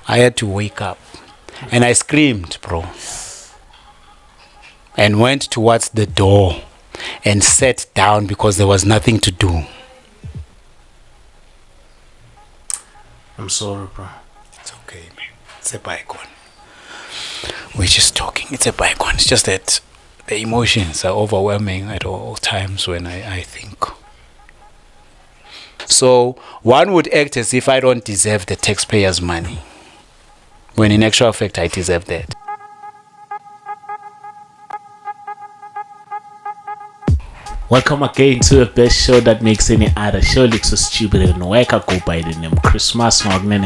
I had to wake up. And I screamed, bro. And went towards the door and sat down because there was nothing to do. I'm sorry, bro. It's okay, man. It's a bygone. We're just talking. It's a bygone. It's just that the emotions are overwhelming at all times when I think. So one would act as if I don't deserve the taxpayers' money, when in actual fact I deserve that. Welcome again to the best show that makes any other show look so stupid and work. I go by the name Christmas. KUNENE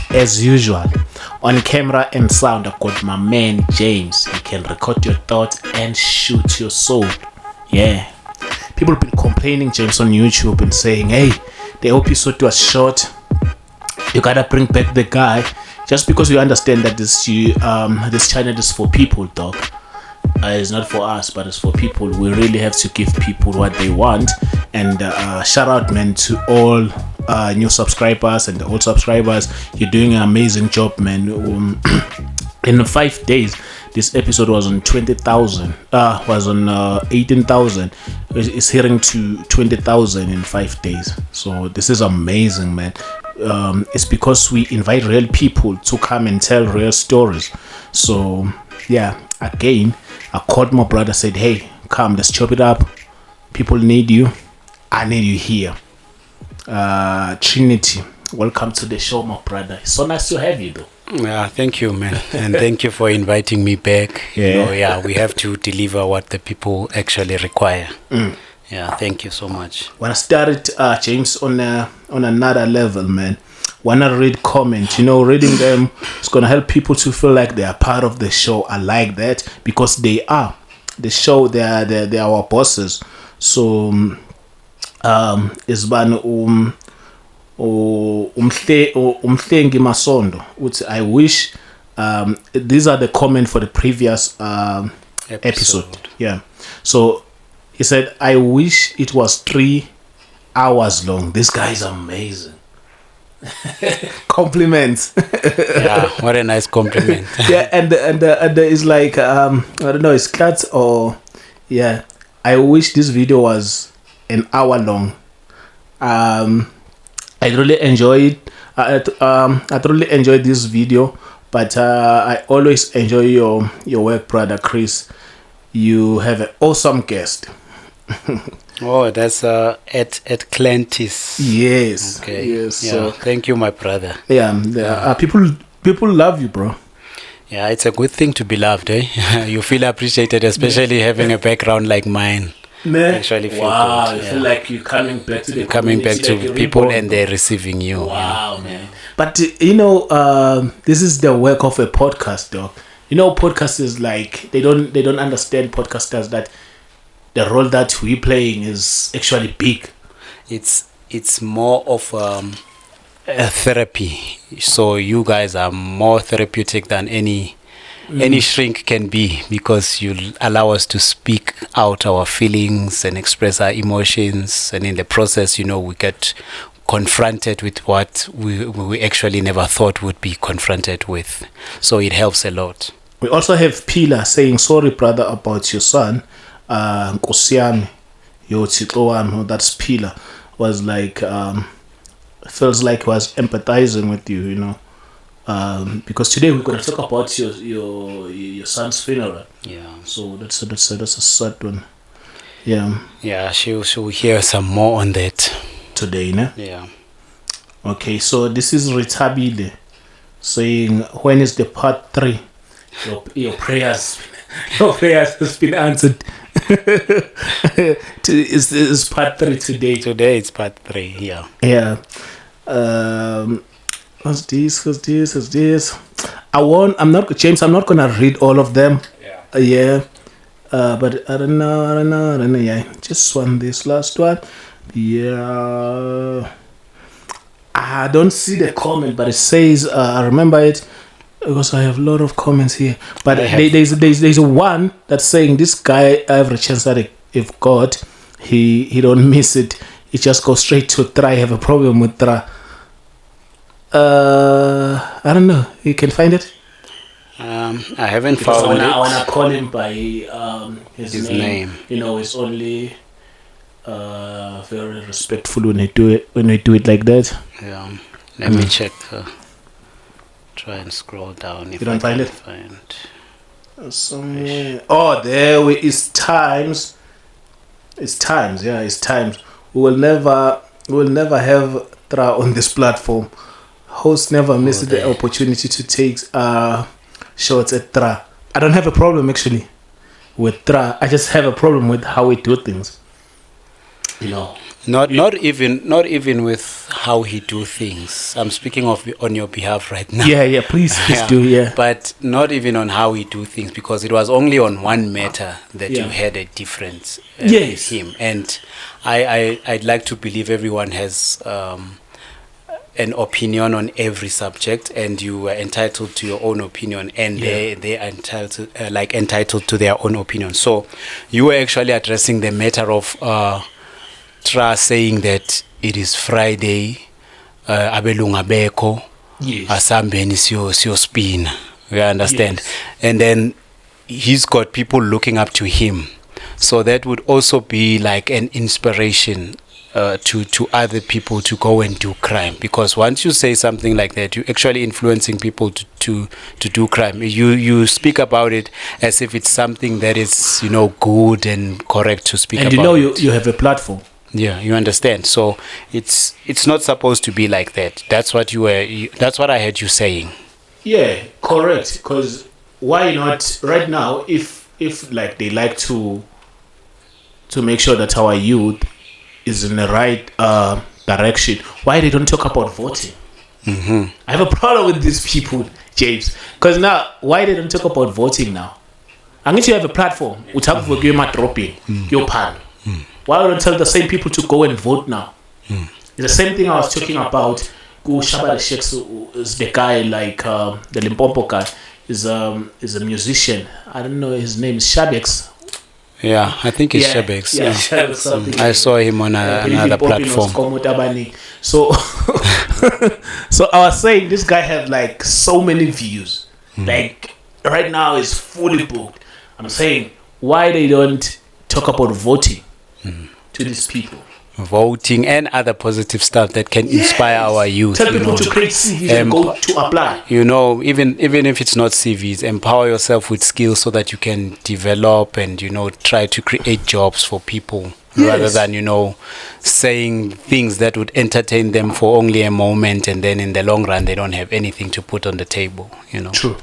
as usual. On camera and sound, I've got my man James. He can record your thoughts and shoot your soul. Yeah. People have been complaining, James, on YouTube and saying, hey, the episode was short. You gotta bring back the guy. Just because we understand that this channel is for people, dog. It's not for us, but it's for people. We really have to give people what they want. And shout out, man, to all new subscribers and the old subscribers. You're doing an amazing job, man. In 5 days, this episode was on 20,000. Was on 18,000. It's heading to 20,000 in 5 days. So this is amazing, man. It's because we invite real people to come and tell real stories. So yeah, again, I called my brother, said, hey, come, let's chop it up. People need you. I need you here. Trinity, welcome to the show, my brother. It's so nice to have you, though. Yeah, thank you, man. And thank you for inviting me back. Yeah, we have to deliver what the people actually require. Yeah, thank you so much. When I started, James, on another level, man. When I read comments, reading them, it's gonna help people to feel like they are part of the show. I like that because they are the show. They are our bosses. So, isban umhlengi masondo. Which I wish. These are the comments for the previous episode. Yeah. So. He said, I wish it was 3 hours long. This guy is amazing. Compliments. Yeah, what a nice compliment. Yeah, and it's like, I don't know, it's cuts or, yeah. I wish this video was an hour long. I really enjoy it. I really enjoyed this video, but I always enjoy your work, brother Chris. You have an awesome guest. Oh, that's at Atlantis. Yes. Okay. Yes. Yeah. So Thank you, my brother. Yeah. People love you, bro. Yeah, it's a good thing to be loved, eh? You feel appreciated, especially having a background like mine. Man, actually feel wow, good. You feel like you're coming back to the coming back to like people and they're receiving you. Wow, man. But this is the work of a podcast, dog. Podcasters, like they don't understand podcasters that the role that we're playing is actually big. It's more of a therapy. So you guys are more therapeutic than any shrink can be, because you allow us to speak out our feelings and express our emotions, and in the process, we get confronted with what we actually never thought would be confronted with. So it helps a lot. We also have Pila saying, sorry brother about your son. Nkosiami, that's Pila, was like feels like he was empathizing with you, because today we're gonna talk about your son's funeral. Yeah. So that's a sad one. Yeah. Yeah, she'll hear some more on that today, ne? Yeah. Okay, so this is Ritabile saying, when is the part 3? Your prayers has been answered. It's part 3 today. Today it's part 3. Yeah. Yeah. What's this? I'm not gonna read all of them. Yeah. But I don't know. Yeah. Just this last one. Yeah. I don't see the comment, but it says I remember it because I have a lot of comments here. But there's one that's saying, this guy, every chance that if God, he don't miss it. it just goes straight to Tra. I have a problem with Tra. I don't know. You can find it? I haven't found it. I wanna call him by his name. You know, it's only very respectful when we do it like that. Yeah. Let me check. Try and scroll down. If You don't I find can it? Find. Somewhere. Oh, there we is times. It's times. Yeah, it's times. We will never have Tra on this platform. Host never missed the opportunity to take shots at Tra. I don't have a problem actually with Tra. I just have a problem with how we do things. You know. Not even with how he do things. I'm speaking on your behalf right now. Yeah, please do, yeah. But not even on how he do things, because it was only on one matter that Yeah. you had a difference Yes. with him. And I'd like to believe everyone has an opinion on every subject, and you are entitled to your own opinion, and they are entitled to their own opinion. So you were actually addressing the matter of Tra saying that it is Friday, abelunga beko, Yes. asambeni siyo spin. You understand? Yes. And then he's got people looking up to him. So that would also be like an inspiration to other people to go and do crime, because once you say something like that, you're actually influencing people to do crime. You speak about it as if it's something that is, you know, good and correct to speak about. And you know, you have a platform. Yeah, you understand. So it's not supposed to be like that. That's what that's what I heard you saying. Yeah, correct. Because why not right now? If like they like to make sure that our youth is in the right direction, why they don't talk about voting? Mm-hmm. I have a problem with these people, James. Because now, why they don't talk about voting now? Unless you have a platform, we talk about dropping your pan. Why don't tell the same people to go and vote now? It's the same thing I was talking about. Shaba the Sheikhs is the guy like the Limpopo guy is a musician. I don't know his name is Shabex. Yeah, I think it's Shabex. Yeah, Shabex, something I saw him on another platform. So, so I was saying this guy has like so many views. Like right now is fully booked. I'm saying why they don't talk about voting to these people. Voting and other positive stuff that can inspire our youth. Tell people to create CVs and go to apply. You know, even if it's not CVs, empower yourself with skills so that you can develop and, you know, try to create jobs for people, rather than, you know, saying things that would entertain them for only a moment, and then in the long run they don't have anything to put on the table, you know. True.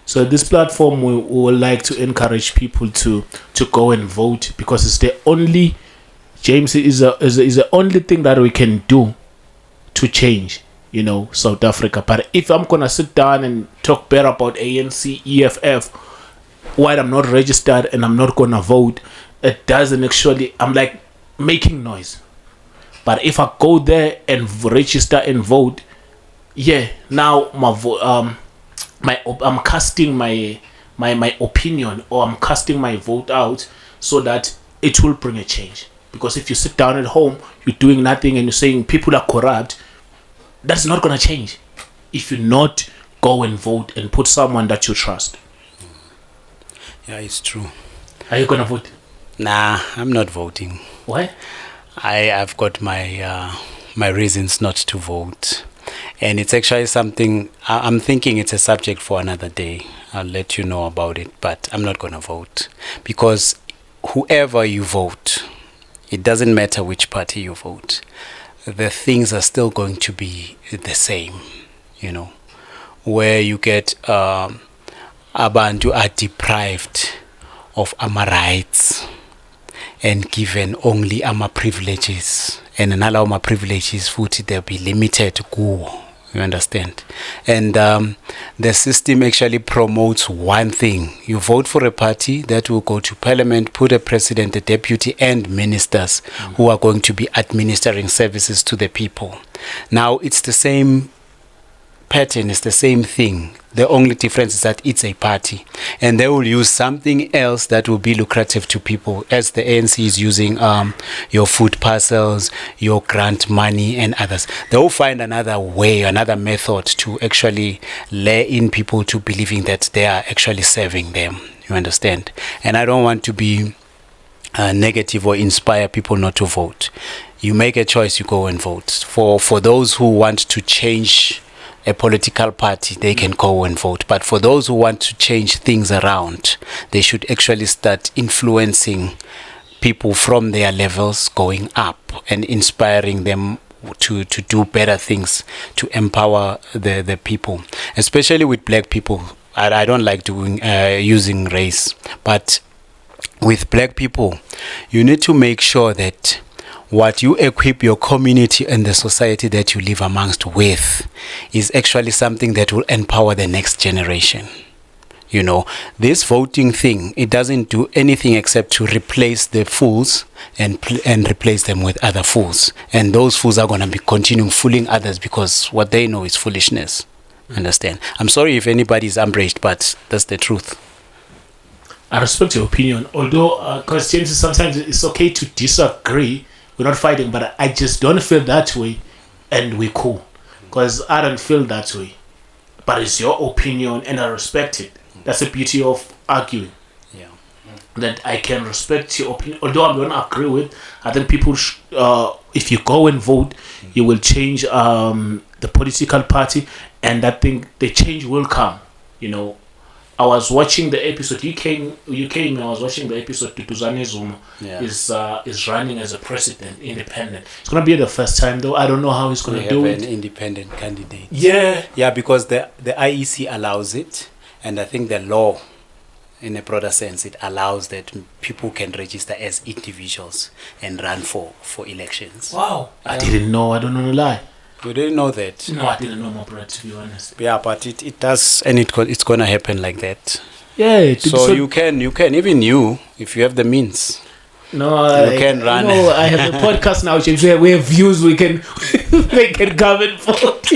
So this platform we would like to encourage people to go and vote, because it's the only, James, is the only thing that we can do to change, you know, South Africa. But if I'm gonna sit down and talk better about ANC, EFF, while I'm not registered and I'm not gonna vote, it doesn't actually, I'm like making noise. But if I go there and register and vote, now I'm casting my opinion, or I'm casting my vote out so that it will bring a change. Because if you sit down at home, you're doing nothing and you're saying people are corrupt, that's not going to change if you not go and vote and put someone that you trust. Yeah, it's true. Are you going to vote? Nah, I'm not voting. Why? I've got my reasons not to vote. And it's actually something, I'm thinking it's a subject for another day. I'll let you know about it, but I'm not going to vote. Because whoever you vote, it doesn't matter which party you vote, the things are still going to be the same, you know, where you get abantu are deprived of our rights and given only our privileges, and another our privileges futhi they'll be limited kuwo. You understand? And the system actually promotes one thing. You vote for a party that will go to parliament, put a president, a deputy, and ministers who are going to be administering services to the people. Now, it's the same pattern is the same thing. The only difference is that it's a party, and they will use something else that will be lucrative to people, as the ANC is using your food parcels, your grant money, and others. They will find another way, another method to actually lure in people to believing that they are actually serving them. You understand? And I don't want to be negative or inspire people not to vote. You make a choice, you go and vote. For those who want to change a political party, they can go and vote. But for those who want to change things around, they should actually start influencing people from their levels going up and inspiring them to do better things, to empower the people, especially with black people. I don't like doing using race, but with black people, you need to make sure that what you equip your community and the society that you live amongst with is actually something that will empower the next generation. You know, this voting thing, it doesn't do anything except to replace the fools and replace them with other fools. And those fools are going to be continuing fooling others because what they know is foolishness. Understand? I'm sorry if anybody is embraced, but that's the truth. I respect your opinion, although because James, sometimes it's okay to disagree. We're not fighting, but I just don't feel that way, and we're cool. Because I don't feel that way. But it's your opinion, and I respect it. That's the beauty of arguing. Yeah. That I can respect your opinion, although I don't agree with. I think people, if you go and vote, you will change the political party, and I think the change will come. You know, I was watching the episode. You came. I was watching the episode. Duduzani Zuma is running as a president, independent. It's gonna be the first time, though. I don't know how he's gonna do it. An independent candidate. Yeah, because the IEC allows it, and I think the law, in a broader sense, it allows that people can register as individuals and run for elections. Wow, I didn't know. I don't know, lie. You didn't know that? No, I didn't know, my brother, to be honest. Yeah, but it does, and it's gonna happen like that. Yeah. So you can even if you have the means. No, you can run. No, I have a podcast now, James. We have views. We can come and vote.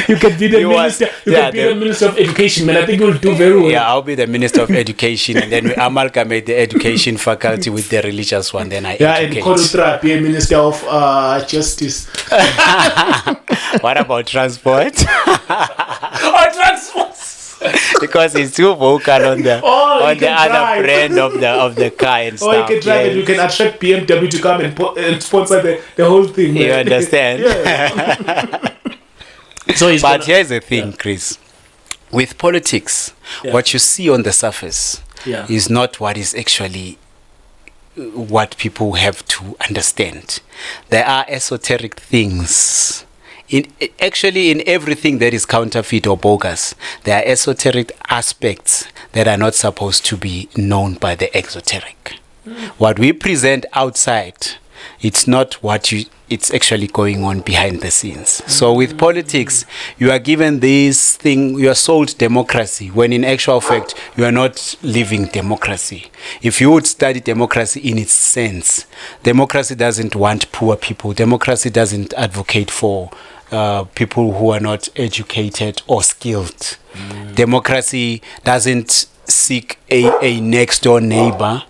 You can be the minister. You can be the minister of education, man. I think you'll do very well. Yeah, I'll be the minister of education, and then we amalgamate the education faculty with the religious one. Then I educate. And Kodutra be a minister of justice. What about transport? Transport. Because he's too vocal on the other brand of the car and stuff. Or you can drive it. You can attract BMW to come and sponsor the whole thing. You understand? Yeah. But here's the thing, Chris. With politics, what you see on the surface is not what is actually what people have to understand. There are esoteric things. In everything that is counterfeit or bogus, there are esoteric aspects that are not supposed to be known by the exoteric. What we present outside, it's not it's actually going on behind the scenes. So with politics, you are given this thing, you are sold democracy, when in actual fact, you are not living democracy. If you would study democracy in its sense, democracy doesn't want poor people. Democracy doesn't advocate for people who are not educated or skilled. Democracy doesn't seek a next door neighbor.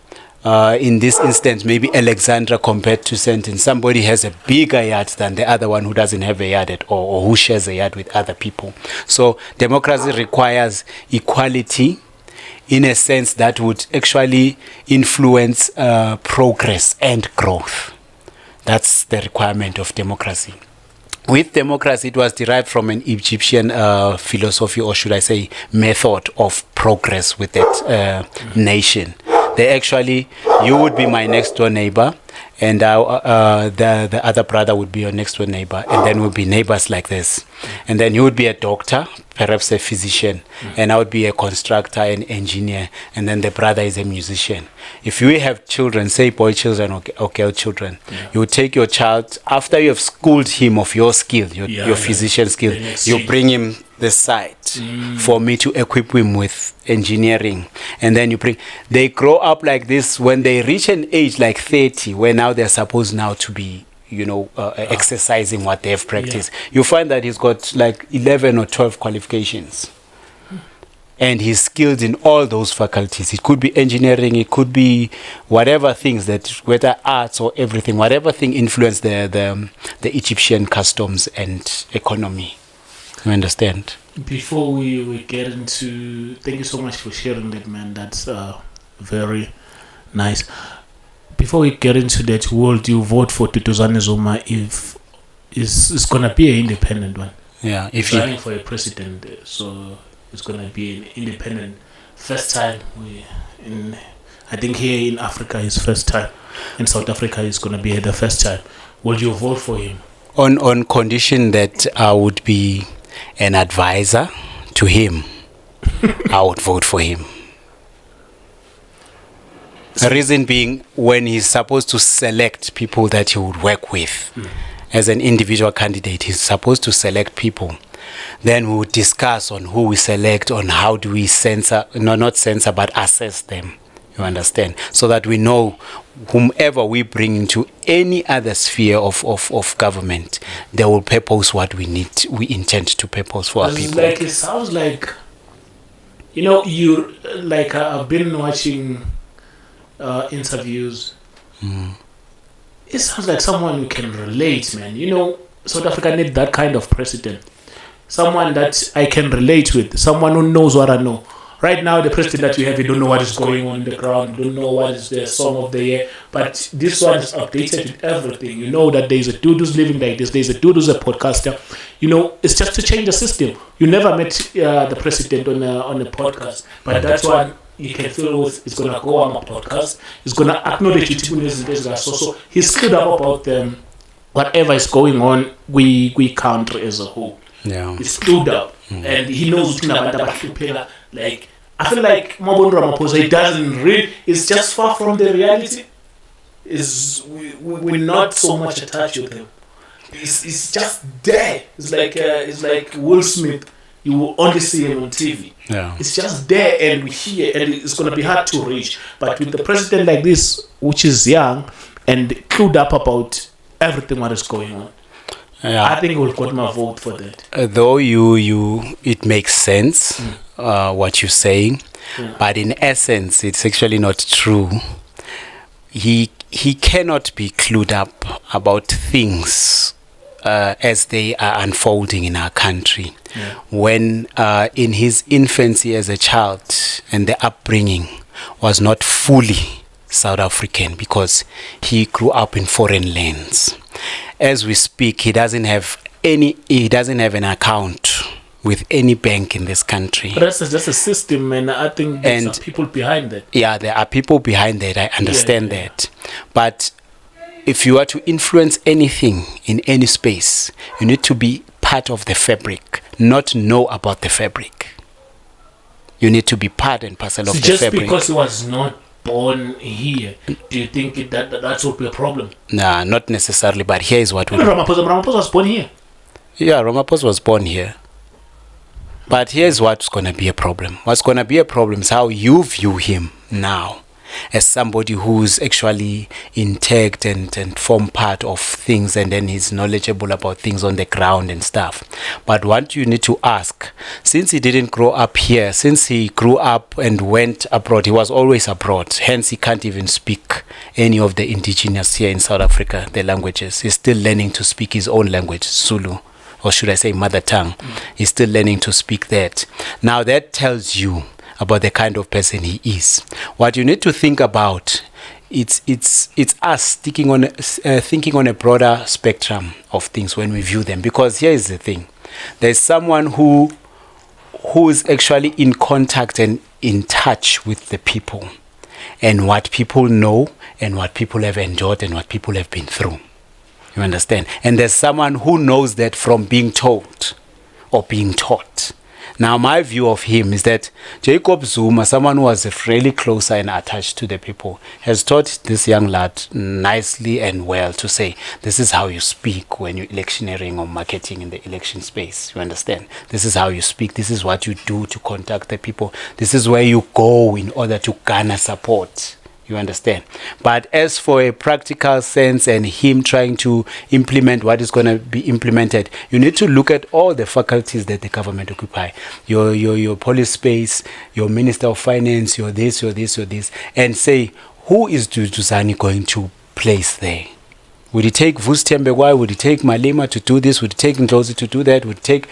In this instance, maybe Alexandra compared to Sentin. Somebody has a bigger yard than the other one who doesn't have a yard at all, or who shares a yard with other people. So democracy requires equality in a sense that would actually influence progress and growth. That's the requirement of democracy. With democracy, it was derived from an Egyptian philosophy, or should I say method of progress with that nation. You would be my next door neighbor, and the other brother would be your next door neighbor, and then we'll be neighbors like this. And then you would be a doctor, perhaps a physician, and I would be a constructor, an engineer, and then the brother is a musician. If you have children, say boy children or girl children, you would take your child, after you have schooled him of your skill, your physician skill, you bring him this site for me to equip him with engineering, and then they grow up like this. When they reach an age like 30, where now they're supposed now to be exercising what they have practiced. You find that he's got like 11 or 12 qualifications. And he's skilled in all those faculties. It could be engineering, it could be whatever things that, whether arts or everything, whatever thing influenced the Egyptian customs and economy. You understand? Before we get into, thank you so much for sharing that, man. That's very nice. Before we get into that, would you vote for Duduzani Zuma if it's gonna be an independent one? Yeah, if he's running for a president, so it's gonna be an independent. First time I think here in Africa is first time. In South Africa is gonna be the first time. Would you vote for him? On condition that I would be an advisor to him, I would vote for him. The reason being, when he's supposed to select people that he would work with, as an individual candidate, he's supposed to select people. Then we would discuss on who we select, on how do we not censor, but assess them. You understand? So that we know whomever we bring into any other sphere of government, they will purpose what we intend to purpose for our people. Like, it sounds like, I've been watching interviews. It sounds like someone who can relate, man. South Africa need that kind of president. Someone that I can relate with. Someone who knows what I know. Right now, the president that we have, we don't know what is going on in the ground. We don't know what is the song of the year. But this one is updated with everything. You know that there's a dude who's living like this. There's a dude who's a podcaster. It's just to change the system. You never met the president on a podcast. But that's one you can feel with. It's going to go on a podcast. It's going to acknowledge it. So he's stood up about whatever is going on, we country as a whole. Yeah. He stood up. And he knows like, I feel like Mabon Ramaphosa, he doesn't read. It's just far from the reality. We're not so much attached with him. It's just there. It's like Will Smith. You will only see him on TV. Yeah. It's just there, and we hear, and it's going to be hard to reach. But with the president like this, which is young and clued up about everything what is going on, I think we'll got my vote for that. Though it makes sense what you're saying, but in essence, it's actually not true. He cannot be clued up about things as they are unfolding in our country. When in his infancy as a child and the upbringing was not fully South African, because he grew up in foreign lands. As we speak, he doesn't have an account with any bank in this country. But that's just a system, and I think there's people behind that. Yeah, there are people behind that. I understand that. But if you are to influence anything in any space, you need to be part of the fabric, not know about the fabric. You need to be part and parcel of the fabric. Just because he was not born here, do you think that would be a problem? Nah, not necessarily, but here is what we Ramaphosa was born here. Yeah, Ramaphosa was born here. But here's what's going to be a problem. What's going to be a problem is how you view him now as somebody who's actually intact and form part of things, and then he's knowledgeable about things on the ground and stuff. But what you need to ask, since he didn't grow up here, since he grew up and went abroad, he was always abroad, hence he can't even speak any of the indigenous here in South Africa, the languages. He's still learning to speak his own language, Zulu, or should I say mother tongue. He's still learning to speak that. Now that tells you about the kind of person he is. What you need to think about, it's us thinking on a broader spectrum of things when we view them. Because here is the thing: there's someone who is actually in contact and in touch with the people, and what people know, and what people have endured, and what people have been through. You understand? And there's someone who knows that from being told or being taught. Now, my view of him is that Jacob Zuma, someone who was really closer and attached to the people, has taught this young lad nicely and well to say, this is how you speak when you're electioneering or marketing in the election space. You understand? This is how you speak. This is what you do to contact the people. This is where you go in order to garner support. You understand? But as for a practical sense and him trying to implement what is going to be implemented, you need to look at all the faculties that the government occupy. Your police space, your minister of finance, your this, and say, who is Duduzani going to place there? Would it take Vustembegwai? Would it take Malema to do this? Would it take Ndlozi to do that? Would it take...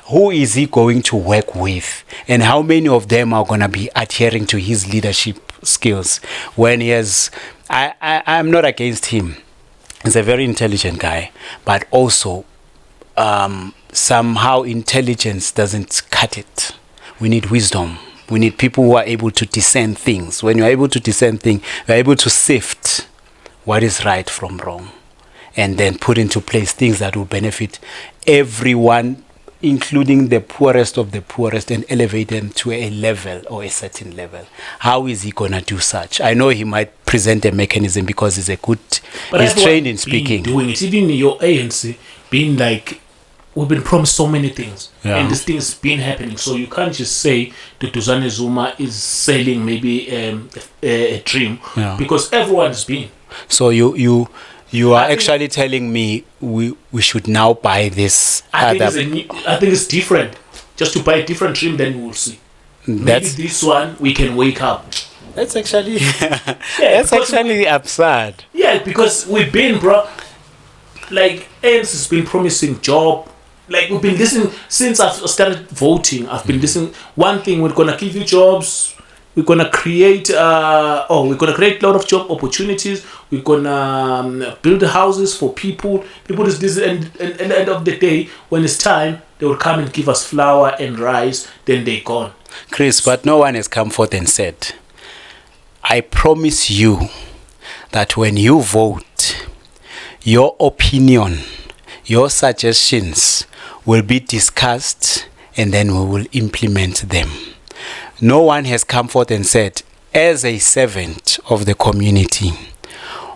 Who is he going to work with? And how many of them are going to be adhering to his leadership skills? When he has... I'm not against him. He's a very intelligent guy. But also, somehow intelligence doesn't cut it. We need wisdom. We need people who are able to discern things. When you're able to discern things, you're able to sift what is right from wrong, and then put into place things that will benefit everyone, including the poorest of the poorest, and elevate them to a level or a certain level. How is he going to do such? I know he might present a mechanism because he's he's trained in speaking. Doing it, even your ANC being like, we've been promised so many things, and this thing's been happening. So you can't just say Duduzani Zuma is selling maybe a dream, because everyone's been. So you are actually telling me we should now buy this. I think it's different. Just to buy a different dream, then we'll see. Maybe this one we can wake up. That's actually that's actually absurd. Yeah, because we've been, bro. Like ANC has been promising job. Like we've been listening since I've started voting. I've been listening. One thing, we're gonna give you jobs. We're gonna create. We're gonna create a lot of job opportunities. We're gonna build houses for people. People this and at the end of the day, when it's time, they will come and give us flour and rice. Then they're gone. Chris, but no one has come forth and said, I promise you that when you vote, your opinion, your suggestions will be discussed, and then we will implement them. No one has come forth and said, as a servant of the community,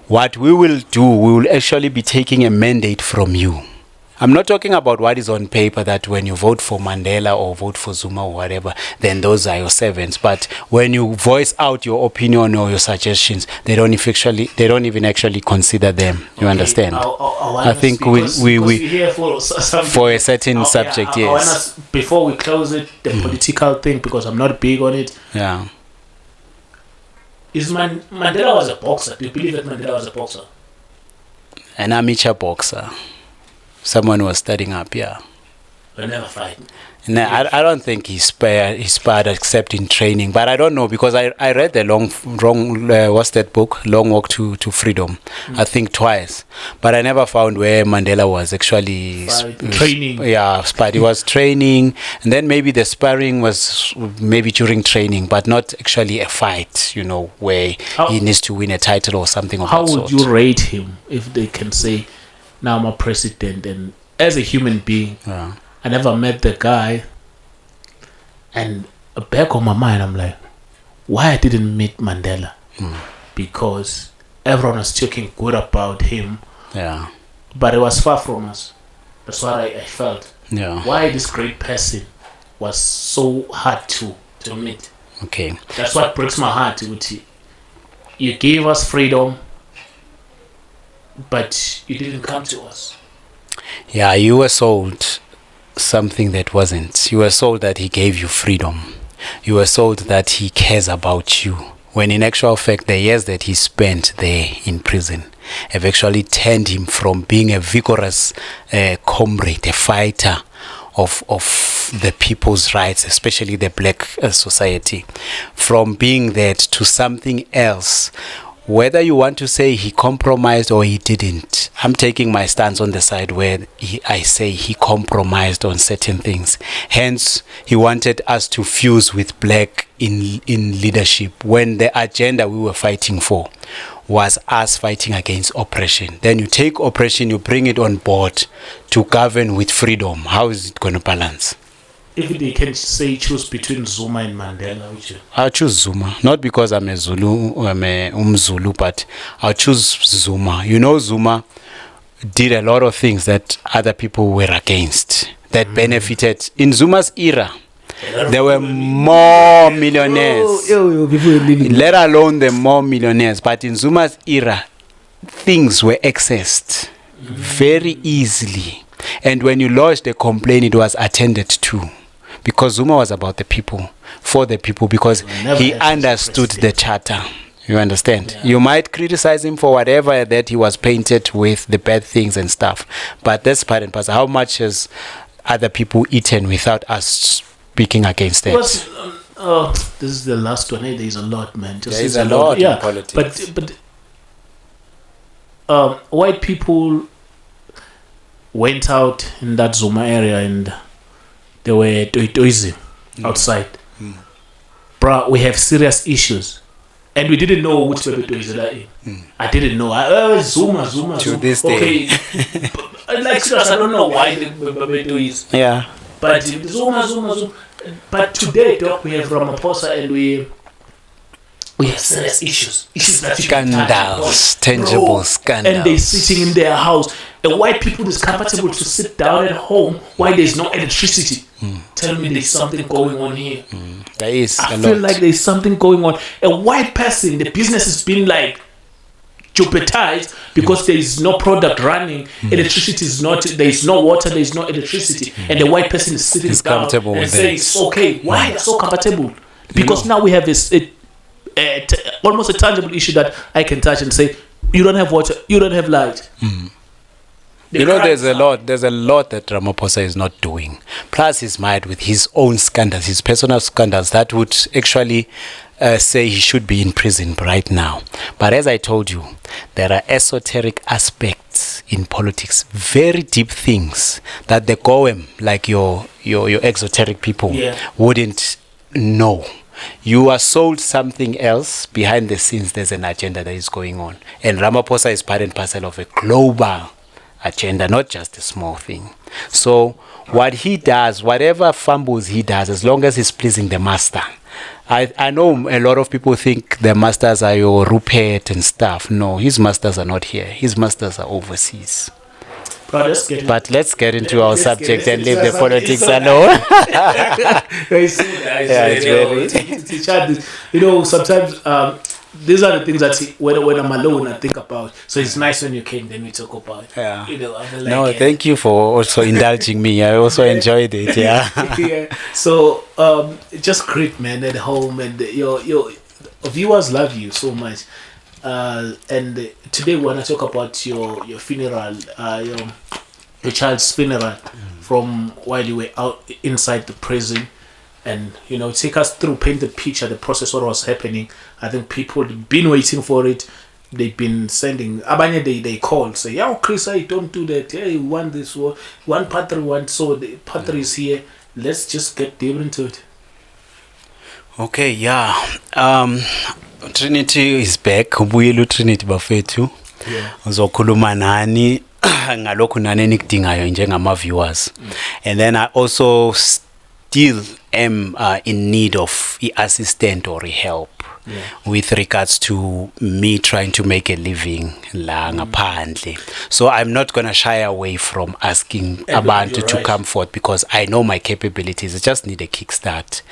what we will do, we will actually be taking a mandate from you. I'm not talking about what is on paper, that when you vote for Mandela or vote for Zuma or whatever, then those are your servants. But when you voice out your opinion or your suggestions, they don't even actually consider them. You understand? I think we here for a certain subject. Yes. Before we close it, the political thing, because I'm not big on it. Yeah. Mandela was a boxer. Do you believe that Mandela was a boxer? An amateur boxer. Someone was studying up, yeah. But never fight. No, I don't think he spared except in training. But I don't know, because I read the what's that book? Long Walk to Freedom. I think twice. But I never found where Mandela was actually training. Yeah, but he was training. And then maybe the sparring was maybe during training, but not actually a fight, where he needs to win a title or something of that sort. How would you rate him if they can say, now I'm a president, and as a human being, I never met the guy, and back on my mind, I'm like, why I didn't meet Mandela? Because everyone was talking good about him, but it was far from us. That's what I felt. Why this great person was so hard to meet. Okay, that's what breaks my heart. You gave us freedom, but you didn't come to us. Yeah, you were sold something that wasn't. You were sold that he gave you freedom. You were sold that he cares about you. When in actual fact, the years that he spent there in prison have actually turned him from being a vigorous comrade, a fighter of the people's rights, especially the black society, from being that to something else. Whether you want to say he compromised or he didn't, I'm taking my stance on the side where I say he compromised on certain things. Hence, he wanted us to fuse with black in leadership, when the agenda we were fighting for was us fighting against oppression. Then you take oppression, you bring it on board to govern with freedom. How is it going to balance? If they can say choose between Zuma and Mandela, which I'll choose Zuma. Not because I'm a Zulu, I'm a Zulu, but I'll choose Zuma. Zuma did a lot of things that other people were against, that benefited. In Zuma's era, There were more millionaires. People were living. Let alone the more millionaires. But in Zuma's era, things were accessed very easily. And when you lodged a complaint, it was attended to. Because Zuma was about the people, for the people, because he understood the charter. You understand? Yeah. You might criticize him for whatever that he was painted with, the bad things and stuff. But that's part and parcel. How much has other people eaten without us speaking against it? This is the last one. There is a lot, man. There is a lot in politics. But white people went out in that Zuma area and they were toism outside. Bruh, we have serious issues. And we didn't know which paper is that in. I didn't know. Zuma. To this day. Okay. Like, serious, I don't know why the paper is. Yeah. But Zuma. But today, Doc, we have Ramaphosa and we have serious issues. Issues that scandals, tangible scandals. And they're sitting in their house. The white people is comfortable to sit down at home while there's no electricity. Tell me there's something going on here. There is. I feel like there's something going on. A white person, the business is being like jeopardized because there is no product running. Electricity is not. There is no water. There is no electricity, and the white person is sitting down and saying, "It's okay." Why so comfortable? Because now we have this almost a tangible issue that I can touch and say, "You don't have water. You don't have light." There's a lot that Ramaphosa is not doing. Plus, he's mired with his own scandals, his personal scandals that would actually say he should be in prison right now. But as I told you, there are esoteric aspects in politics, very deep things that the Goem, like your exoteric people, wouldn't know. You are sold something else. Behind the scenes, there's an agenda that is going on. And Ramaphosa is part and parcel of a global agenda, not just a small thing. So what he does, whatever fumbles he does, as long as he's pleasing the master. I know a lot of people think the masters are your Rupert and stuff. No, his masters are not here. His masters are overseas. But let's get into our subject and leave the politics alone. Sometimes these are the things that when I'm alone I think about. So it's nice when you came, then we talk about. Yeah. Thank you for also indulging me. I also enjoyed it. Yeah. So just great, man, at home, and your viewers love you so much. And today we want to talk about your funeral, your child's funeral, from while you were out inside the prison. And take us through, paint the picture, the process, what was happening. I think people have been waiting for it. They've been sending Abanye, they call, say, "Yeah, Chris, I don't do that. Yeah, you want this one part 1, so the part 3 is here." Let's just get deeper into it. Okay, yeah. Trinity is back. Ubuyele Trinity bafethu. Yeah. Uzokhuluma nani ngalokhu nani nikudingayo njengama viewers. And then I also still am in need of assistant or help with regards to me trying to make a living la ngaphandle. So I'm not going to shy away from asking abantu to come forth because I know my capabilities. I just need a kickstart.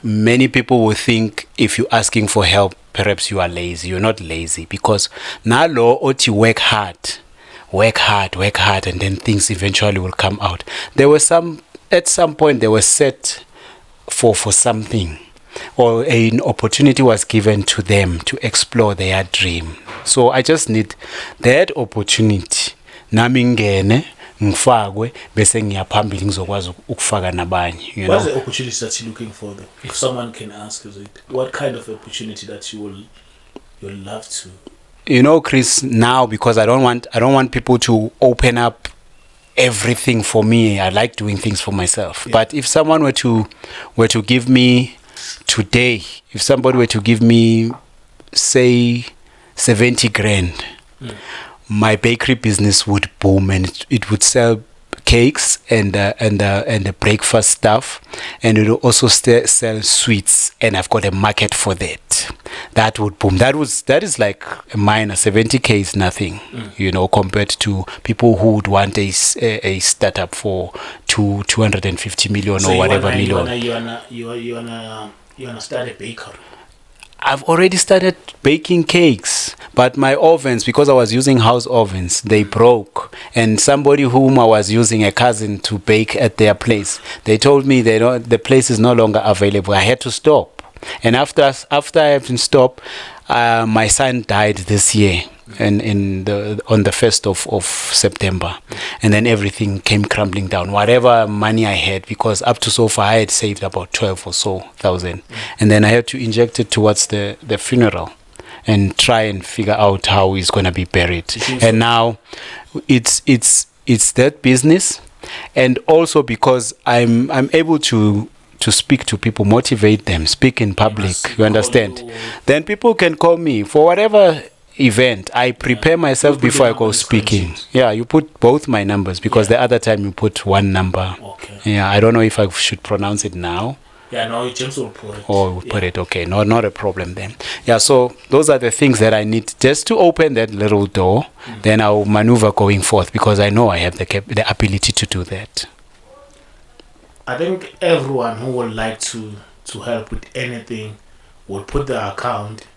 Many people will think if you're asking for help, perhaps you are lazy. You're not lazy, because nalo oti work hard, and then things eventually will come out. At some point they were set for something, or an opportunity was given to them to explore their dream. So I just need that opportunity. Nami ngene ngifakwe bese ngiyaphambili ngizokwazi ukufaka nabanye. What's the opportunity that you're looking for, though? If someone can ask, what kind of opportunity that you'll love to? Chris, now, because I don't want people to open up everything for me. I like doing things for myself. But if someone were to give me today, if somebody were to give me, say, 70 grand, my bakery business would boom and it would sell cakes and the breakfast stuff, and it will also sell sweets, and I've got a market for that. That would boom. That is like a minor. 70K is nothing, compared to people who would want a startup for 250 million So or whatever million. You wanna start a bakery? I've already started baking cakes, but my ovens, because I was using house ovens, they broke. And somebody whom I was using, a cousin, to bake at their place, they told me the place is no longer available. I had to stop. And after I had to stop, my son died this year, on the 1st of September, and then everything came crumbling down. Whatever money I had, because up to so far I had saved about 12 or so thousand, and then I had to inject it towards the funeral and try and figure out how he's going to be buried. And now it's that business, and also because I'm able to speak to people, motivate them, speak in public, you understand? Then people can call me for whatever event. I prepare myself before I go speaking. Yeah, you put both my numbers, because the other time you put one number. Okay. Yeah, I don't know if I should pronounce it now. Yeah, no, James will put it. Or we'll put it, okay, not a problem then. Yeah, so those are the things that I need just to open that little door. Then I'll maneuver going forth, because I know I have the ability to do that. I think everyone who would like to help with anything will put the account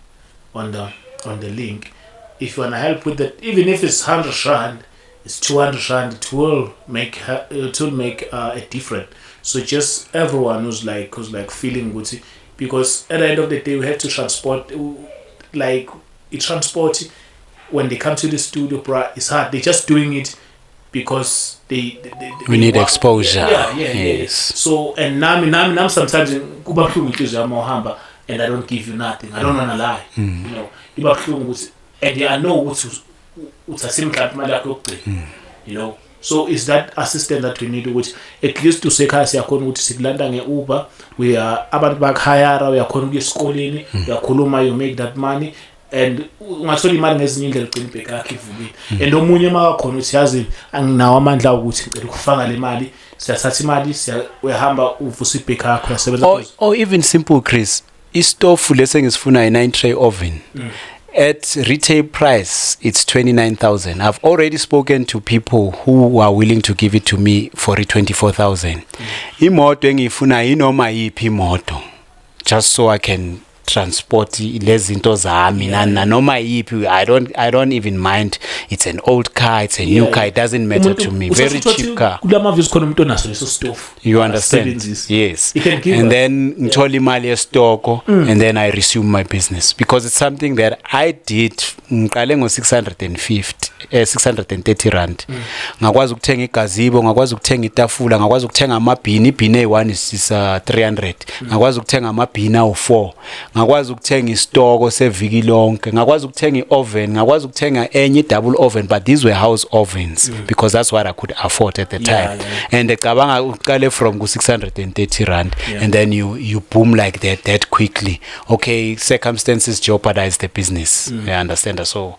on the link. If you want to help with that, even if it's 100 rand, it's 200 rand, it will make a difference. So just everyone who's like feeling good, because at the end of the day we have to transport, like it transport when they come to the studio, it's hard. They're just doing it because we need exposure. Yeah. Yes. So and now sometimes kuba buhlungu and I don't give you nothing. I don't wanna lie. Iba buhlungu, and I know what's so is that assistant that we need, which at least to say khaya siyakhona ukuthi sikulanda nge-Uber, we are abantu bakhayara, uyakhona ukuya esikoleni, uyakhuluma, you make that money, and ungathola imali ngezinye indlela ugcina ibheka yakhe ivumile. And omunye makakhona uthi yazi anginawo amandla ukuthi ngicela ukufaka le mali, siyathatha imali uyahamba uvusa ibheka yakho yasebenza. Or even simple, Chris, istofu lese ngisifuna i9 tray oven. At retail price, it's 29,000. I've already spoken to people who are willing to give it to me for 24,000. Imoto engifuna inoma yiphi imoto, just so I can transport lezinto zami noma yiphi. I don't even mind. It's an old car, it's a new car, it doesn't matter to me. Very cheap car. You understand? Yes. And then ngithola imali estoko, and then I resume my business, because it's something that I did. Ngiqale ngo 630 rand. Ngakwazi ukuthenga igazebo, ngakwazi ukuthenga itafula, ngakwazi ukuthenga amabhini. Ibhini A1 is 300. Ngakwazi ukuthenga amabhini awu4. Ngakwazi ukuthenga istoko seviki lonke, ngakwazi ukuthenga i-oven, ngakwazi ukuthenga enye double oven, but these were house ovens, because that's what I could afford at the time. And cabanga uqale from 630 rand, and then you boom like that quickly. Okay, circumstances jeopardize the business. I understand. So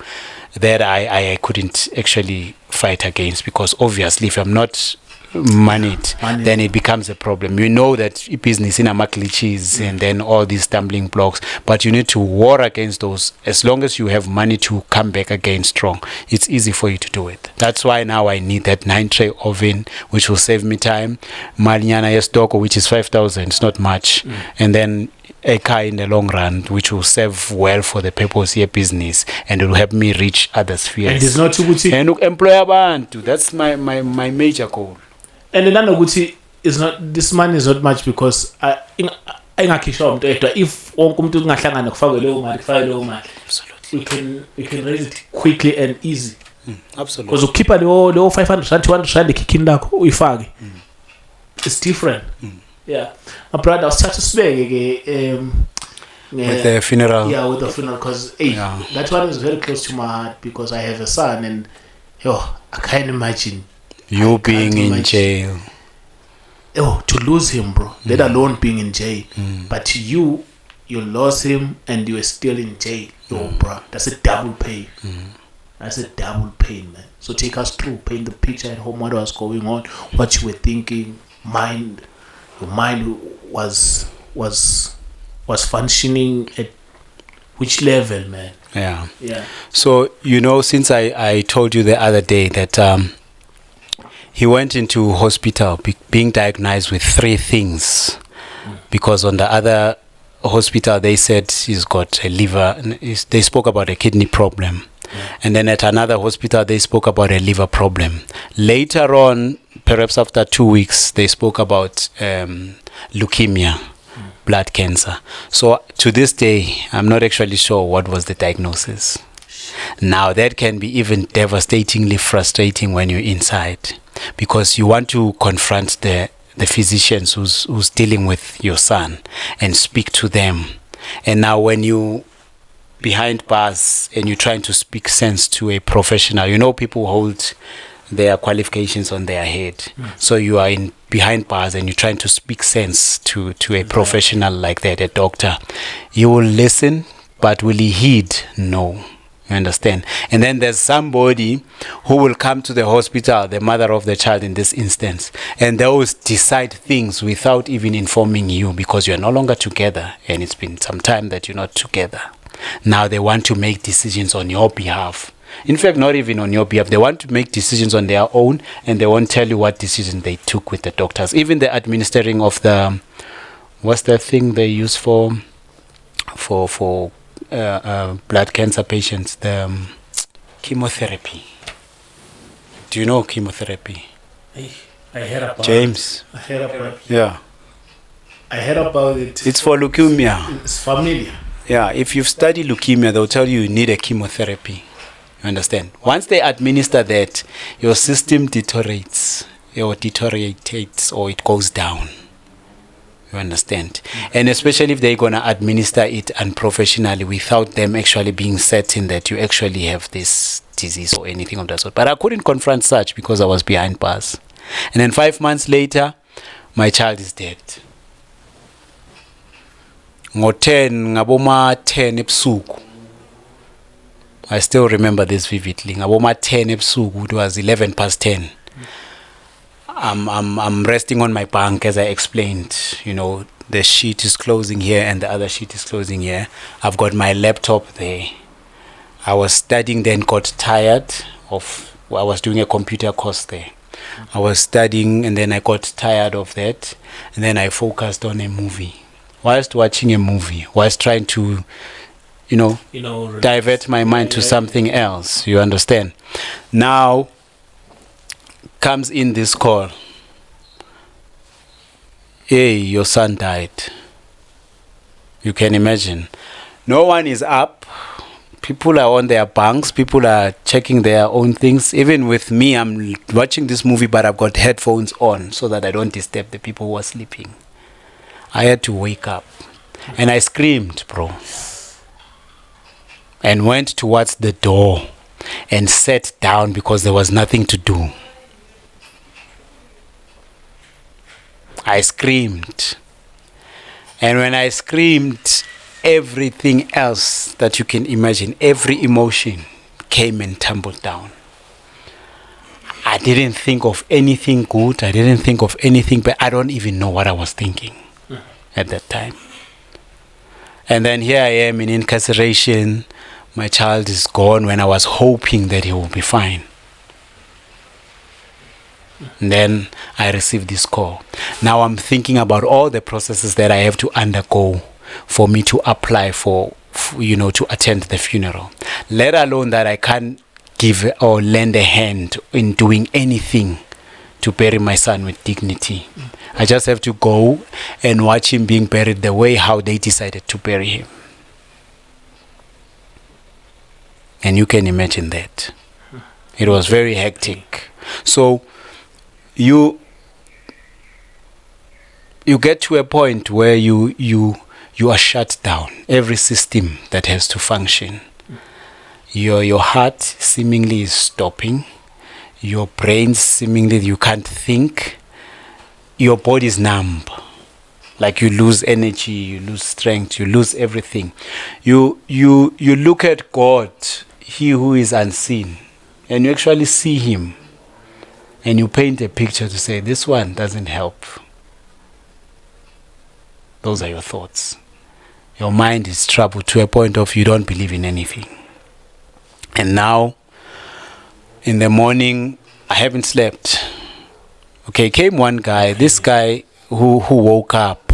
that I couldn't actually fight against, because obviously if I'm not money, then it becomes a problem. You know that business in a glitches and then all these stumbling blocks, but you need to war against those. As long as you have money to come back again strong, it's easy for you to do it. That's why now I need that 9 tray oven, which will save me time. Malinyana yestoko, which is 5,000, it's not much. And then a car in the long run, which will serve well for the purpose here business, and it will help me reach other spheres. And it's not too good. And employ abantu. That's my major goal. And another good is not, this money is not much, because if umuntu ungahlangana kufake leyo mali, absolutely we can raise it quickly and easy. Absolutely. Because ukhipha leyo 500 rand 200 rand ekhikini lakho uyifake, it's different. Yeah, my brother, start to speak with the funeral. Yeah, with the funeral, because that one is very close to my heart, because I have a son, and I can't imagine you being in jail. To lose him, bro. Let alone being in jail. But you lost him and you are still in jail. Bro, that's a double pay. That's a double pain, man. So take us through, paint the picture at home, what was going on, what you were thinking, your mind was functioning at which level, man? Yeah. Yeah. So, since I told you the other day that he went into hospital being diagnosed with 3 things, because on the other hospital they said he's got a liver, they spoke about a kidney problem. And then at another hospital they spoke about a liver problem. Later on, perhaps after 2 weeks, they spoke about leukemia, blood cancer. So to this day, I'm not actually sure what was the diagnosis. Now that can be even devastatingly frustrating when you're inside, because you want to confront the physicians who's dealing with your son and speak to them. And now when you behind bars and you're trying to speak sense to a professional, people hold their qualifications on their head. So you are in behind bars and you're trying to speak sense to a professional like that, a doctor. You will listen, but will he heed? No. You understand? And then there's somebody who will come to the hospital, the mother of the child in this instance, and they will decide things without even informing you, because you're no longer together and it's been some time that you're not together. Now they want to make decisions on your behalf. In fact, not even on your behalf. They want to make decisions on their own, and they won't tell you what decision they took with the doctors. Even the administering of the, what's the thing they use for blood cancer patients, the chemotherapy. Do you know chemotherapy? I heard about James? I heard about it. Yeah. I heard about it. It's for leukemia. It's familiar. Yeah, if you've studied leukemia, they'll tell you need a chemotherapy. You understand? Once they administer that, your system deteriorates, or it goes down. You understand? And especially if they're going to administer it unprofessionally without them actually being certain that you actually have this disease or anything of that sort. But I couldn't confront such because I was behind bars. And then 5 months later, my child is dead. Ngaboma 10 ebusuku. I still remember this vividly. Ngaboma 10 ebusuku, it was 11 past 10. I'm resting on my bunk, as I explained. The sheet is closing here and the other sheet is closing here. I've got my laptop there. I was studying, then got tired of, I was doing a computer course there. I was studying and then I got tired of that, and then I focused on a movie. Whilst watching a movie, whilst trying to, divert my mind to something else. You understand? Now comes in this call. Hey, your son died. You can imagine. No one is up. People are on their bunks. People are checking their own things. Even with me, I'm watching this movie, but I've got headphones on so that I don't disturb the people who are sleeping. I had to wake up. And I screamed, bro. And went towards the door and sat down because there was nothing to do. I screamed. And when I screamed, everything else that you can imagine, every emotion came and tumbled down. I didn't think of anything good. I didn't think of anything, but I don't even know what I was thinking at that time. And then here I am in incarceration. My child is gone when I was hoping that he will be fine. And then I received this call. Now I'm thinking about all the processes that I have to undergo for me to apply for to attend the funeral. Let alone that I can't give or lend a hand in doing anything to bury my son with dignity. I just have to go and watch him being buried the way how they decided to bury him. And you can imagine that. It was very hectic. So you get to a point where you are shut down. Every system that has to function. Your heart seemingly is stopping. Your brain seemingly you can't think. Your body is numb. Like you lose energy, you lose strength, you lose everything. You look at God. he who is unseen, and you actually see him, and you paint a picture to say, this one doesn't help. Those are your thoughts. Your mind is troubled to a point of you don't believe in anything. And now, in the morning, I haven't slept. Okay, came one guy, this guy who woke up.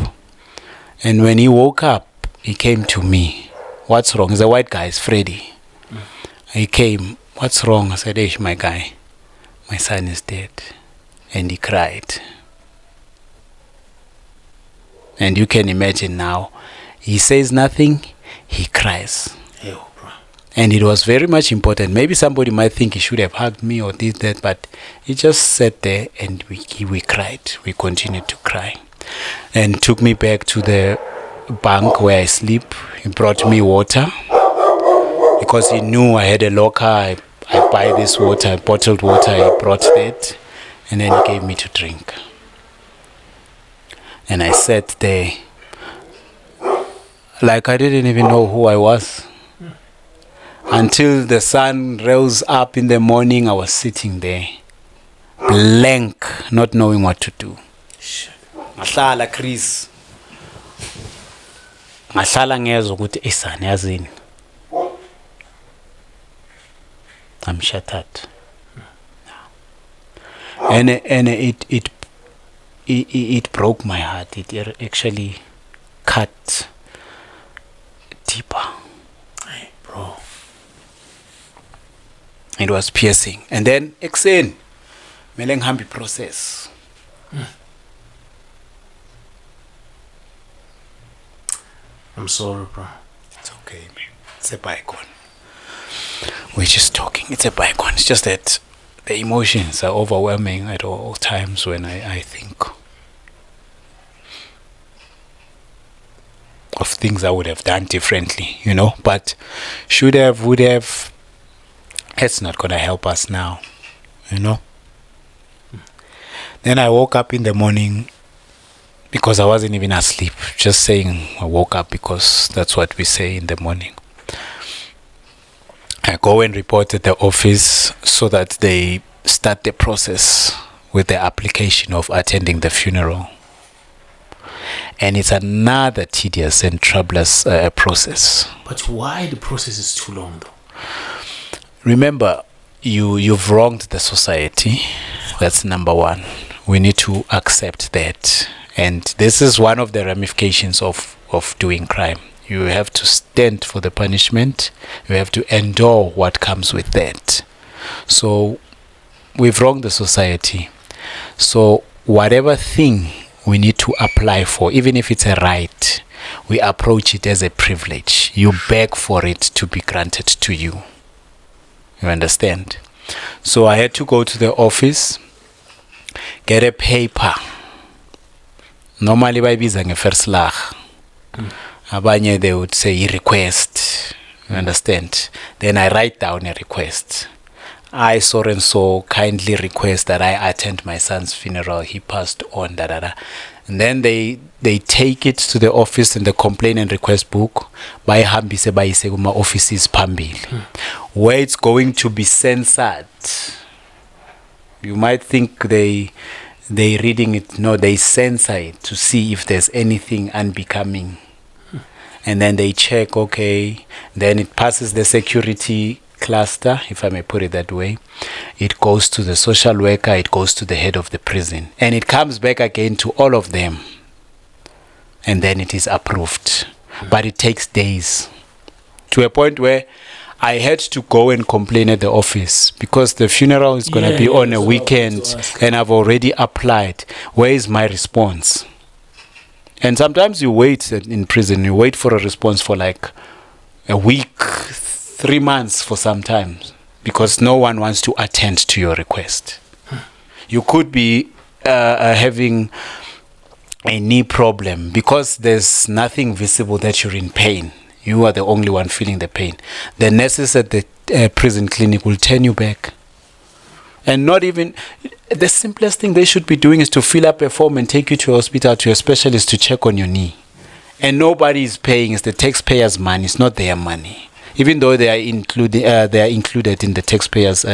And when he woke up, he came to me. What's wrong? He's a white guy, it's Freddy. He came, what's wrong? I said, hey, my guy, my son is dead. And he cried. And you can imagine now, he says nothing, he cries. Ew, bro. And it was very much important. Maybe somebody might think he should have hugged me or did that, but he just sat there and we cried. We continued to cry. And took me back to the bunk where I sleep. He brought me water because he knew I had a locker. I buy this water, bottled water. He brought that, and then he gave me to drink. And I sat there like I didn't even know who I was. Until the sun rose up in the morning, I was sitting there, blank, not knowing what to do. Ngahlala Chris. Ngahlala ngezwe ukuthi isani yazini. I'm shattered. And it broke my heart. It actually cut deeper. Hey, bro. It was piercing. And then ekuseni mele ngihambe process. I'm sorry, bro. It's okay, man. It's a bygone. We're just talking. It's a bygone. It's just that the emotions are overwhelming at all times when I think of things I would have done differently, you know. But should have, would have, it's not going to help us now, you know. Then I woke up in the morning because I wasn't even asleep. Just saying I woke up because that's what we say in the morning. I go and report at the office so that they start the process with the application of attending the funeral. And it's another tedious and troublous process. But why the process is too long, though? Remember, you've wronged the society. That's number one. We need to accept that. And this is one of the ramifications of doing crime. You have to stand for the punishment. You have to endure what comes with that. So we've wronged the society. So whatever thing we need to apply for, even if it's a right, we approach it as a privilege. You beg for it to be granted to you. You understand? So I had to go to the office, get a paper. Normally bayibiza nge-first lag. Abanye they would say request. You understand? Then I write down a request. I so and so kindly request that I attend my son's funeral. He passed on. And then they take it to the office in the complaint and request book. Bayihambise bayise kuma offices phambili, where it's going to be censored. You might think they reading it. No, they censor it to see if there's anything unbecoming. And then they check, okay, then it passes the security cluster, if I may put it that way. It goes to the social worker, it goes to the head of the prison, and it comes back again to all of them, and then it is approved. But it takes days, to a point where I had to go and complain at the office because the funeral is going to be on a weekend and I've already applied. Where is my response? And sometimes you wait in prison, you wait for a response for like a week, 3 months for some time, because no one wants to attend to your request. You could be having a knee problem because there's nothing visible that you're in pain. You are the only one feeling the pain. The nurses at the prison clinic will turn you back. And not even, the simplest thing they should be doing is to fill up a form and take you to a hospital, to a specialist to check on your knee. And nobody is paying. It's the taxpayers' money. It's not their money. even though they are included in the taxpayers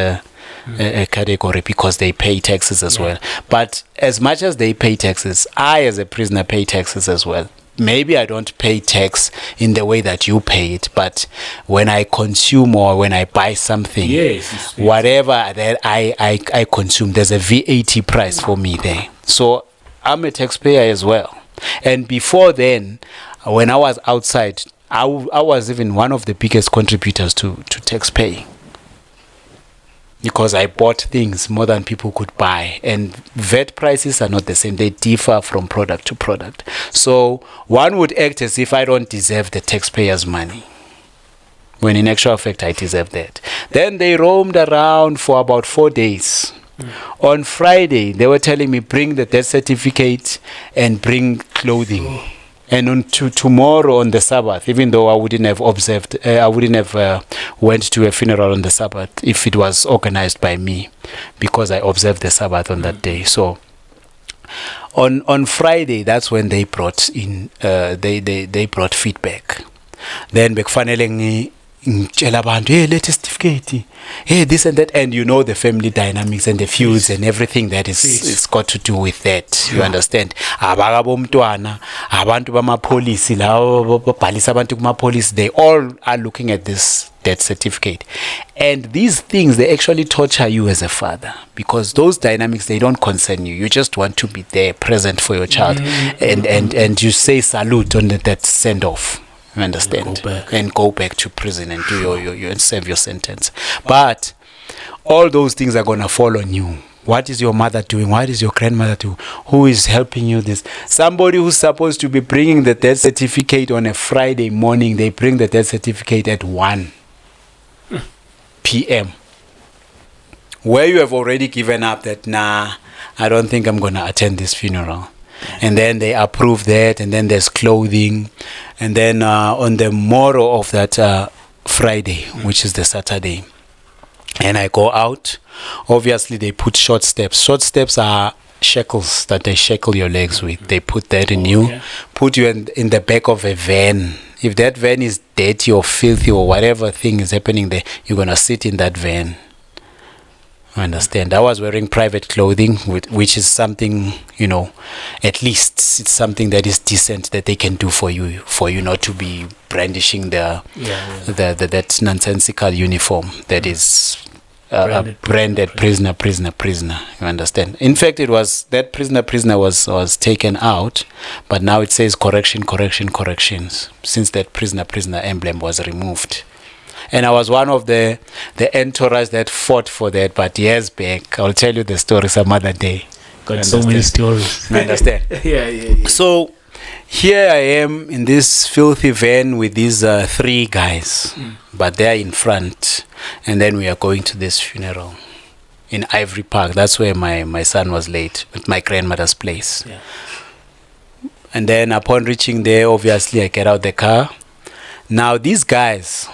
category because they pay taxes as well. But as much as they pay taxes, I as a prisoner pay taxes as well. Maybe I don't pay tax in the way that you pay it, but when I consume or when I buy something, whatever that I consume, there's a VAT price for me there. So I'm a taxpayer as well. And before then, when I was outside, I was even one of the biggest contributors to tax paying, because I bought things more than people could buy, and VAT prices are not the same. They differ from product to product. So one would act as if I don't deserve the taxpayers' money, when in actual fact I deserve that. Then they roamed around for about 4 days. On Friday, they were telling me, bring the death certificate and bring clothing. And on tomorrow on the Sabbath, even though I wouldn't have observed, I wouldn't have went to a funeral on the Sabbath if it was organized by me, because I observed the Sabbath on that day. So on Friday, that's when they brought in, they brought feedback. Then bekufanele ngitshela abantu, hey, latest certificate, hey, this and that, and you know the family dynamics and the feuds and everything that is got to do with that. You understand? Abakabomntwana, abantu bamapolisi, lawo babhalisa abantu kumapolisi, they all are looking at this death certificate. And these things, they actually torture you as a father, because those dynamics, they don't concern you. You just want to be there, present for your child, and you say salute on that send off. You understand? And go back to prison and do your and serve your sentence. But all those things are gonna fall on you. What is your mother doing? What is your grandmother doing? Who is helping you this? Somebody who's supposed to be bringing the death certificate on a Friday morning, they bring the death certificate at 1 p.m. where you have already given up that, nah, I don't think I'm gonna attend this funeral. And then they approve that, and then there's clothing, and then on the morrow of that Friday, which is the Saturday, and I go out. Obviously they put short steps. Short steps are shackles that they shackle your legs with. They put that in you, put you in the back of a van. If that van is dirty or filthy or whatever thing is happening there, you're gonna sit in that van. I understand. I was wearing private clothing, which is something, you know, at least it's something that is decent that they can do for you not to be brandishing that nonsensical uniform that is branded prisoner. You understand? In fact, it was that prisoner was taken out, but now it says corrections, since that prisoner emblem was removed. And I was one of the entourage that fought for that, but years back. I'll tell you the story some other day. Got so many stories. You understand? Yeah. So here I am in this filthy van with these 3 guys, but they're in front. And then we are going to this funeral in Ivory Park. That's where my son was laid, at my grandmother's place. Yeah. And then upon reaching there, obviously I get out the car. Now these guys,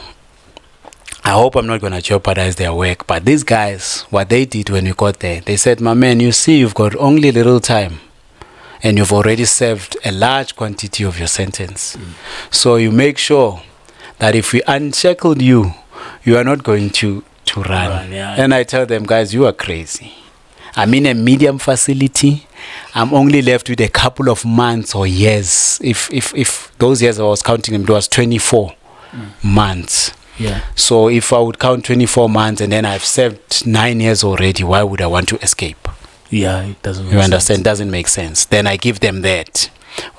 I hope I'm not going to jeopardize their work, but these guys, what they did when we got there, they said, my man, you see, you've got only little time and you've already served a large quantity of your sentence. So you make sure that if we unshackled you, you are not going to run. And I tell them, guys, you are crazy. I'm in a medium facility. I'm only left with a couple of months or years. If those years I was counting them, it was 24 months. Yeah. So if I would count 24 months and then I've served 9 years already, why would I want to escape? Yeah, it doesn't make sense. You understand? Doesn't make sense. Then I give them that.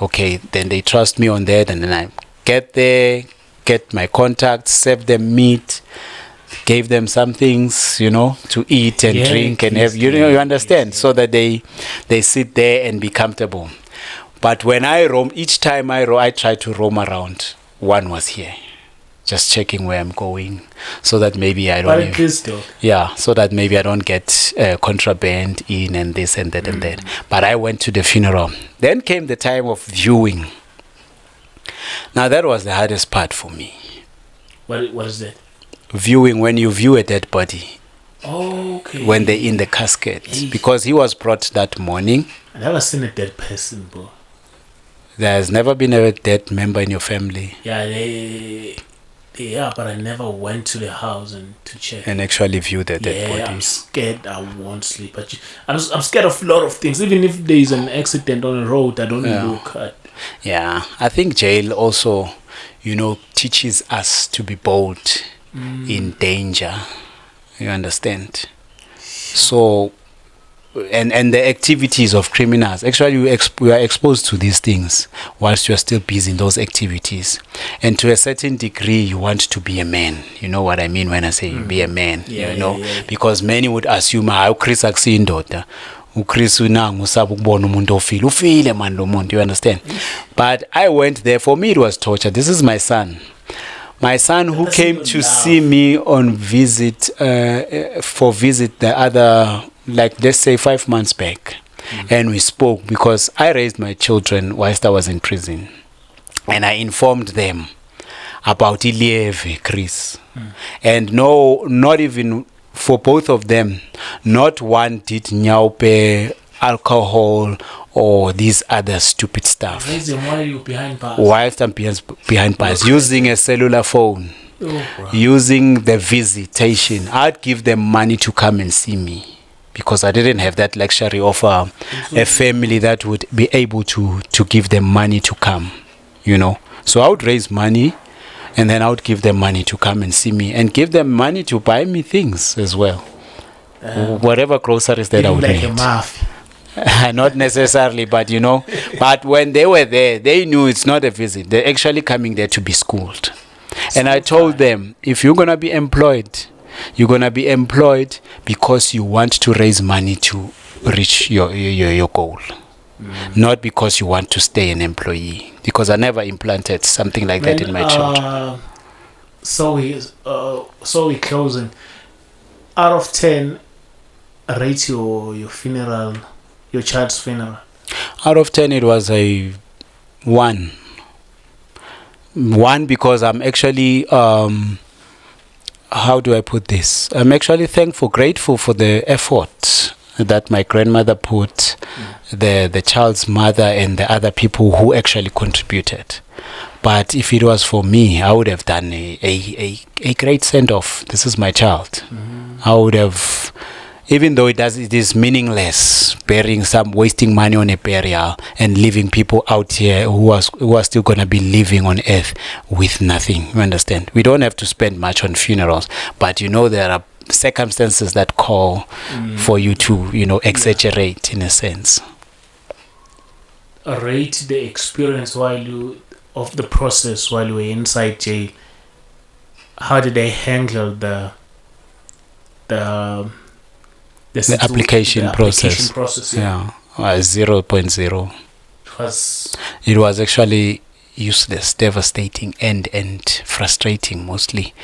Okay, then they trust me on that, and then I get there, get my contacts, serve them meat, gave them some things, you know, to eat and drink and have, you know, you understand? So that they sit there and be comfortable. But when I roam, each time I try to roam around, one was here. Just checking where I'm going, so that maybe I don't. So that maybe I don't get contraband in and this and that and that. But I went to the funeral. Then came the time of viewing. Now that was the hardest part for me. What is that? Viewing, when you view a dead body. Oh, okay. When they're in the casket, because he was brought that morning. I never seen a dead person, bro. There has never been a dead member in your family. Yeah, Yeah, but I never went to the house and to check. And actually view the dead I'm bodies. scared I won't sleep. But I'm scared of a lot of things. Even if there is an accident on the road, I don't look at. Yeah, I think jail also, teaches us to be bold in danger. You understand? So, and the activities of criminals, actually we are exposed to these things whilst you are still busy in those activities. And to a certain degree, you want to be a man. You know what I mean when I say be a man, because many would assume, Chris akusindoda. Chris unang usaba ukubona umuntu ofile ufile man lo muntu, you understand? But I went there. For me it was torture. This is my son who came to see me on visit for visit the other, like, let's say 5 months back. And we spoke because I raised my children whilst I was in prison, and I informed them about Ilieve, Chris. And no, not even for both of them, not one did nyaupe, alcohol, or these other stupid stuff. Why are you behind bars? Whilst I'm behind bars, using a cellular phone, using the visitation. I'd give them money to come and see me, because I didn't have that luxury of a family that would be able to give them money to come, So I would raise money, and then I would give them money to come and see me, and give them money to buy me things as well. Whatever groceries that I would like need. A mafia. Not necessarily, but but when they were there, they knew it's not a visit. They're actually coming there to be schooled. And I told them, if you're going to be employed, you're going to be employed because you want to raise money to reach your goal. Not because you want to stay an employee, because I never implanted something like that in my children. So we closing. Out of 10, rate your funeral, your child's funeral. Out of 10, it was a 1. 1 because I'm actually how do I put this? I'm actually thankful, grateful for the effort that my grandmother put, the child's mother, and the other people who actually contributed. But if it was for me, I would have done a great send-off. This is my child. I would have, even though it is meaningless, wasting money on a burial and leaving people out here who are still going to be living on earth with nothing. You understand? We don't have to spend much on funerals, but there are circumstances that call for you to exaggerate in a sense. Rate the experience of the process while you were inside jail. How did they handle the application process? Yeah, 0.0. It was actually useless, devastating, and frustrating mostly,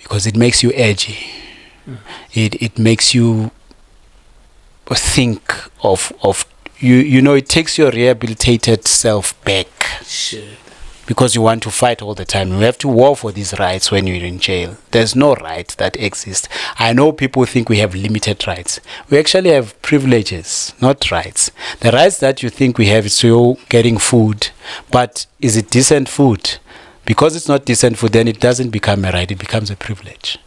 because it makes you edgy. It makes you think of it takes your rehabilitated self back. Shit. Because you want to fight all the time. You have to war for these rights when you're in jail. There's no right that exists. I know people think we have limited rights. We actually have privileges, not rights. The rights that you think we have is you're getting food. But is it decent food? Because it's not decent food, then it doesn't become a right. It becomes a privilege.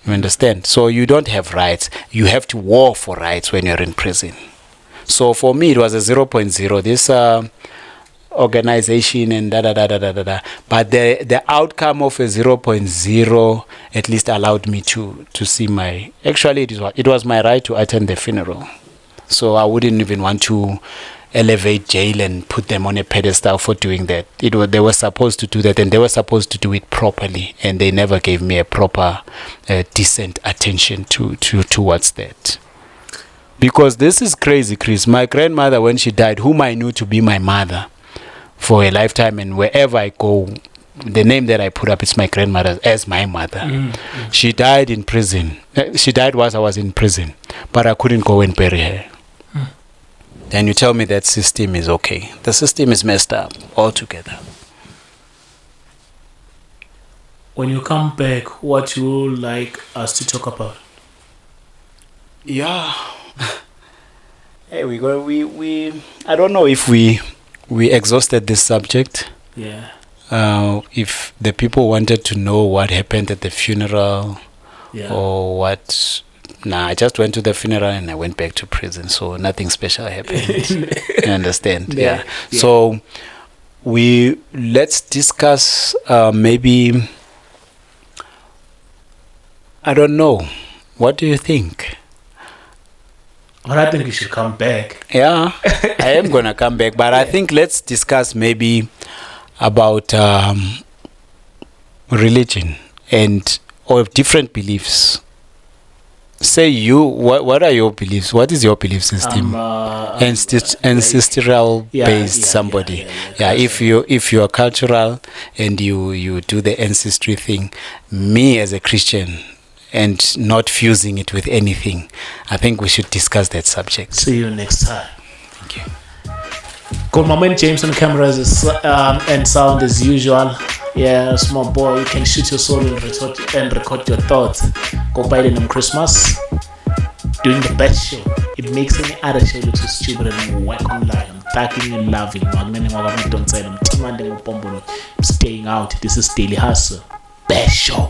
You understand? So you don't have rights. You have to war for rights when you're in prison. So for me, it was a 0.0. This organization and but the outcome of a 0.0 at least allowed me to see my, actually it was my right to attend the funeral. So I wouldn't even want to elevate jail and put them on a pedestal for doing that. They were supposed to do that, and they were supposed to do it properly, and they never gave me a proper decent attention towards that. Because this is crazy, Chris. My grandmother, when she died, whom I knew to be my mother for a lifetime, and wherever I go, the name that I put up is my grandmother as my mother. She died in prison. She died whilst I was in prison, but I couldn't go and bury her. Then you tell me that system is okay. The system is messed up altogether. When you come back, what you would like us to talk about? Yeah. Hey, we I don't know if we exhausted this subject. Yeah. if the people wanted to know what happened at the funeral or what, I just went to the funeral and I went back to prison, so nothing special happened. You understand? Yeah. So let's discuss maybe, I don't know, what do you think? Well, I think you should come back. Yeah, I am gonna come back, but I think let's discuss maybe about religion or different beliefs. Say what are your beliefs? What is your belief system? Ancestral based somebody. If you are cultural and you do the ancestry thing, me as a Christian and not fusing it with anything, I think we should discuss that subject. See you next time. Thank you. Got my man James on camera and sound as usual. Yeah, small boy, you can shoot your soul and record your thoughts. Go buy them on Christmas. Doing the best show. It makes any other show look so stupid and whack online. I'm thanking and loving. I'm staying out. This is Daily Hustle. Best show.